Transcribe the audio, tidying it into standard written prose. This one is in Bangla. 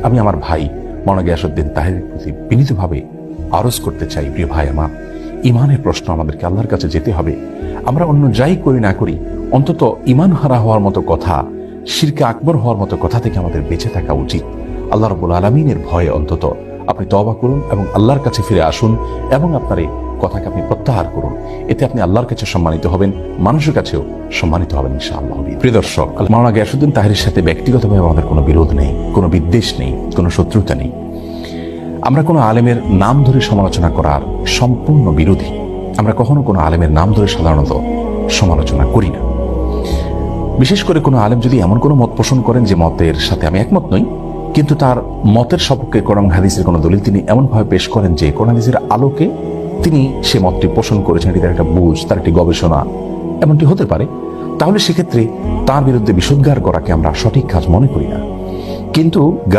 আমি আমার ভাই মাওলানা গিয়াসউদ্দিন তাহেরের প্রতি বিনীতভাবে আরজ করতে চাই, প্রিয় ভাই আমার, ইমানের প্রশ্ন আমাদেরকে আল্লাহর কাছে যেতে হবে। আমরা অন্য যাই করি না করি, অন্তত ইমান হারা হওয়ার মতো কথা, শিরকে আকবর হওয়ার মতো কথা থেকে আমাদের বেঁচে থাকা উচিত। আল্লাহ রাব্বুল আলামিনের ভয়ে অন্তত আপনি তওবা করুন এবং আল্লাহর কাছে ফিরে আসুন এবং আপনার এই কথাকে আপনি প্রত্যাহার করুন। এতে আপনি আল্লাহর কাছে সম্মানিত হবেন, মানুষের কাছেও সম্মানিত হবেন ইনশাআল্লাহ। প্রিয় দর্শক, মাওলানা গিয়াসউদ্দিন তাহেরের সাথে ব্যক্তিগতভাবে আমাদের কোনো বিরোধ নেই, কোনো বিদ্বেষ নেই, কোনো শত্রুতা নেই। আমরা কোনো আলেমের নাম ধরে সমালোচনা করার সম্পূর্ণ বিরোধী। আমরা কখনো কোনো আলেমের নাম ধরে সাধারণত সমালোচনা করি না। বিশেষ করে কোনো আলেম যদি এমন কোনো মত পোষণ করেন যে মতের সাথে আমি একমত নই, কিন্তু তার মতের সপক্ষে কোরআন হাদিসের কোনো দলিল তিনি এমনভাবে পেশ করেন যে কোরআন হাদিসের আলোকে তিনি সে মতটি পোষণ করেছেন, এটি তার একটা বুঝ, তার একটি গবেষণা, এমনটি হতে পারে, তাহলে সেক্ষেত্রে তার বিরুদ্ধে বিষোদ্গার করাকে আমরা সঠিক কাজ মনে করি না। কিন্তু